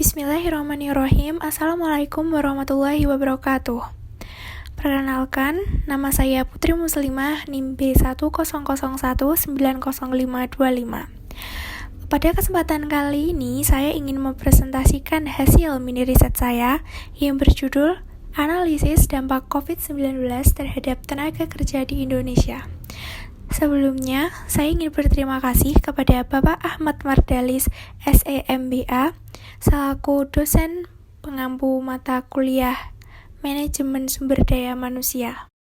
Bismillahirrahmanirrahim. Assalamualaikum warahmatullahi wabarakatuh. Perkenalkan, nama saya Putri Muslimah, NIM B1001900525. Pada kesempatan kali ini, saya ingin mempresentasikan hasil mini riset saya yang berjudul Analisis Dampak COVID-19 terhadap Tenaga Kerja di Indonesia. Sebelumnya, saya ingin berterima kasih kepada Bapak Ahmad Mardalis, SEMBA, selaku dosen pengampu mata kuliah Manajemen Sumber Daya Manusia.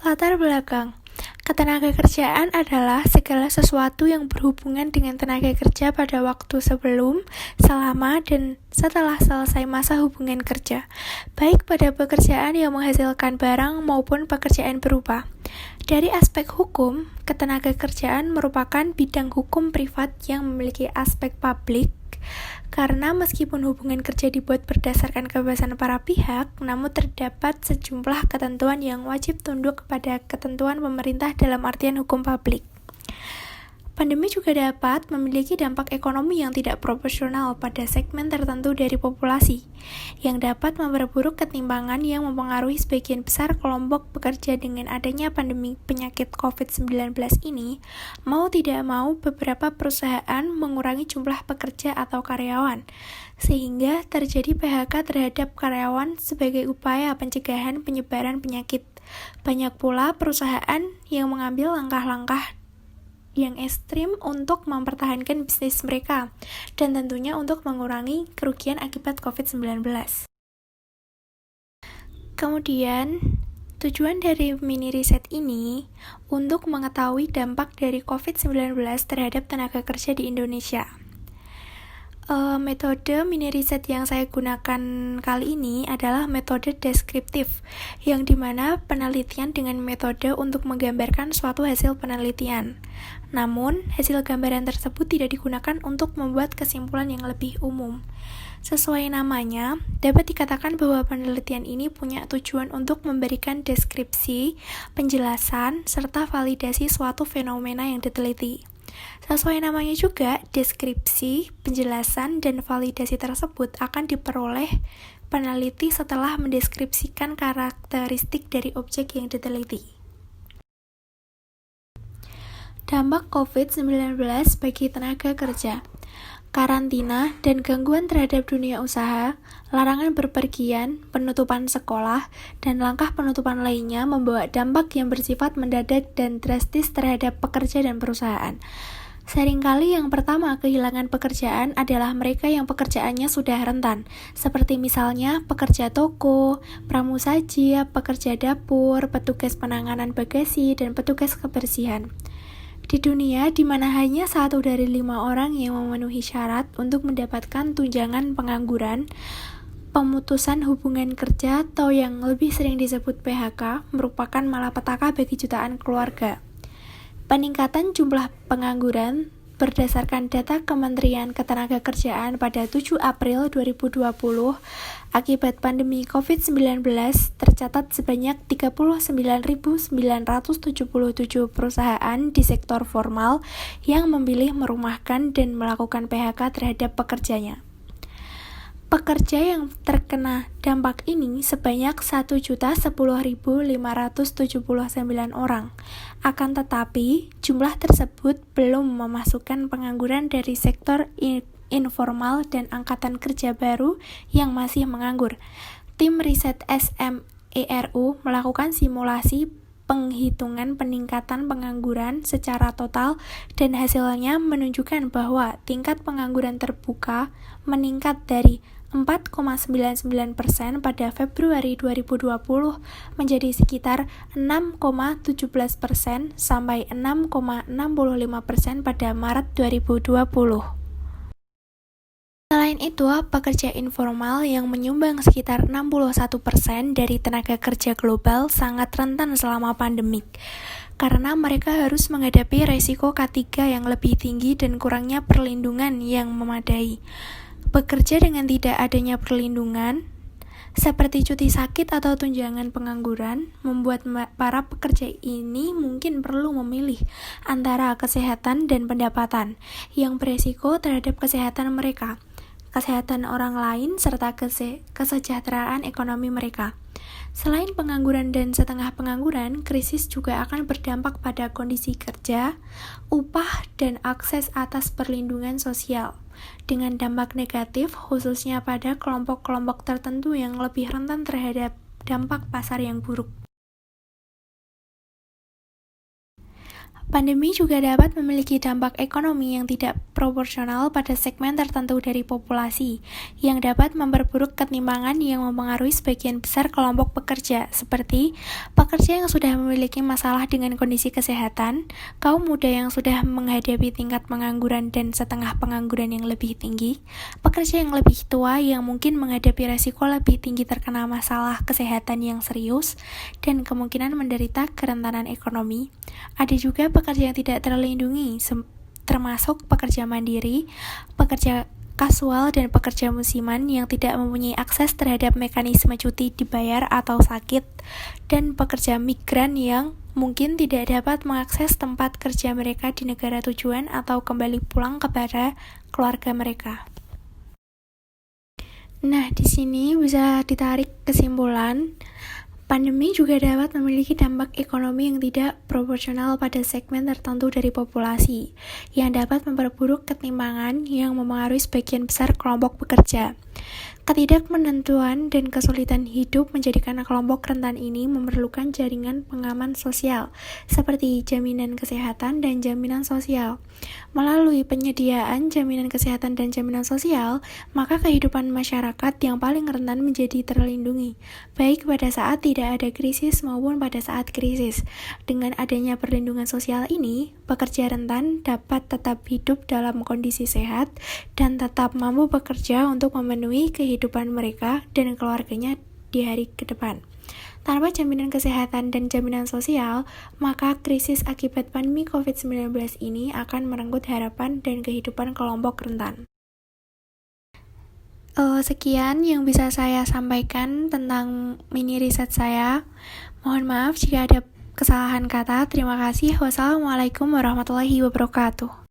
Latar belakang. Ketenagakerjaan adalah segala sesuatu yang berhubungan dengan tenaga kerja pada waktu sebelum, selama, dan setelah selesai masa hubungan kerja, baik pada pekerjaan yang menghasilkan barang maupun pekerjaan berupa. Dari aspek hukum, ketenagakerjaan merupakan bidang hukum privat yang memiliki aspek publik, karena meskipun hubungan kerja dibuat berdasarkan kebebasan para pihak, namun terdapat sejumlah ketentuan yang wajib tunduk kepada ketentuan pemerintah dalam artian hukum publik. Pandemi juga dapat memiliki dampak ekonomi yang tidak proporsional pada segmen tertentu dari populasi, yang dapat memperburuk ketimpangan yang mempengaruhi sebagian besar kelompok pekerja. Dengan adanya pandemi penyakit COVID-19 ini, mau tidak mau beberapa perusahaan mengurangi jumlah pekerja atau karyawan, sehingga terjadi PHK terhadap karyawan sebagai upaya pencegahan penyebaran penyakit. Banyak pula perusahaan yang mengambil langkah-langkah yang ekstrim untuk mempertahankan bisnis mereka, dan tentunya untuk mengurangi kerugian akibat COVID-19. Kemudian, tujuan dari mini riset ini untuk mengetahui dampak dari COVID-19 terhadap tenaga kerja di Indonesia. Metode mini riset yang saya gunakan kali ini adalah metode deskriptif, yang dimana penelitian dengan metode untuk menggambarkan suatu hasil penelitian. Namun, hasil gambaran tersebut tidak digunakan untuk membuat kesimpulan yang lebih umum. Sesuai namanya, dapat dikatakan bahwa penelitian ini punya tujuan untuk memberikan deskripsi, penjelasan, serta validasi suatu fenomena yang diteliti. Sesuai namanya juga, deskripsi, penjelasan, dan validasi tersebut akan diperoleh peneliti setelah mendeskripsikan karakteristik dari objek yang diteliti. Dampak COVID-19 bagi tenaga kerja. Karantina dan gangguan terhadap dunia usaha, larangan berpergian, penutupan sekolah, dan langkah penutupan lainnya membawa dampak yang bersifat mendadak dan drastis terhadap pekerja dan perusahaan. Seringkali yang pertama kehilangan pekerjaan adalah mereka yang pekerjaannya sudah rentan, seperti misalnya pekerja toko, pramusaji, pekerja dapur, petugas penanganan bagasi, dan petugas kebersihan. Di dunia di mana hanya 1 dari 5 orang yang memenuhi syarat untuk mendapatkan tunjangan pengangguran, pemutusan hubungan kerja atau yang lebih sering disebut PHK merupakan malapetaka bagi jutaan keluarga. Peningkatan jumlah pengangguran berdasarkan data Kementerian Ketenagakerjaan pada 7 April 2020 akibat pandemi COVID-19 tercatat sebanyak 39.977 perusahaan di sektor formal yang memilih merumahkan dan melakukan PHK terhadap pekerjanya. Pekerja yang terkena dampak ini sebanyak 1.010.579 orang. Akan tetapi, jumlah tersebut belum memasukkan pengangguran dari sektor informal dan angkatan kerja baru yang masih menganggur. Tim riset SMERU melakukan simulasi penghitungan peningkatan pengangguran secara total dan hasilnya menunjukkan bahwa tingkat pengangguran terbuka meningkat dari 4,99% pada Februari 2020 menjadi sekitar 6,17% sampai 6,65% pada Maret 2020. Selain itu, pekerja informal yang menyumbang sekitar 61% dari tenaga kerja global sangat rentan selama pandemik, karena mereka harus menghadapi resiko K3 yang lebih tinggi dan kurangnya perlindungan yang memadai. Bekerja dengan tidak adanya perlindungan, seperti cuti sakit atau tunjangan pengangguran, membuat para pekerja ini mungkin perlu memilih antara kesehatan dan pendapatan yang beresiko terhadap kesehatan mereka. kesehatan orang lain, serta kesejahteraan ekonomi mereka. Selain pengangguran dan setengah pengangguran, krisis juga akan berdampak pada kondisi kerja, upah, dan akses atas perlindungan sosial, dengan dampak negatif khususnya pada kelompok-kelompok tertentu yang lebih rentan terhadap dampak pasar yang buruk. Pandemi juga dapat memiliki dampak ekonomi yang tidak proporsional pada segmen tertentu dari populasi, yang dapat memperburuk ketimpangan yang mempengaruhi sebagian besar kelompok pekerja, seperti pekerja yang sudah memiliki masalah dengan kondisi kesehatan, kaum muda yang sudah menghadapi tingkat pengangguran dan setengah pengangguran yang lebih tinggi, pekerja yang lebih tua yang mungkin menghadapi resiko lebih tinggi terkena masalah kesehatan yang serius, dan kemungkinan menderita kerentanan ekonomi. Ada juga pekerja yang tidak terlindungi, termasuk pekerja mandiri, pekerja kasual, dan pekerja musiman yang tidak mempunyai akses terhadap mekanisme cuti dibayar atau sakit, dan pekerja migran yang mungkin tidak dapat mengakses tempat kerja mereka di negara tujuan atau kembali pulang kepada keluarga mereka. Nah, di sini bisa ditarik kesimpulan. Pandemi juga dapat memiliki dampak ekonomi yang tidak proporsional pada segmen tertentu dari populasi, yang dapat memperburuk ketimpangan yang memengaruhi sebagian besar kelompok pekerja. Ketidakmenentuan dan kesulitan hidup menjadikan kelompok rentan ini memerlukan jaringan pengaman sosial, seperti jaminan kesehatan dan jaminan sosial. Melalui penyediaan jaminan kesehatan dan jaminan sosial, maka kehidupan masyarakat yang paling rentan menjadi terlindungi, baik pada saat tidak ada krisis maupun pada saat krisis. Dengan adanya perlindungan sosial ini, pekerja rentan dapat tetap hidup dalam kondisi sehat dan tetap mampu bekerja untuk memenuhi kehidupan mereka dan keluarganya di hari ke depan. Tanpa jaminan kesehatan dan jaminan sosial, maka krisis akibat pandemi COVID-19 ini akan merenggut harapan dan kehidupan kelompok rentan. Sekian yang bisa saya sampaikan tentang mini riset saya. Mohon maaf jika ada kesalahan kata. Terima kasih. Wassalamualaikum warahmatullahi wabarakatuh.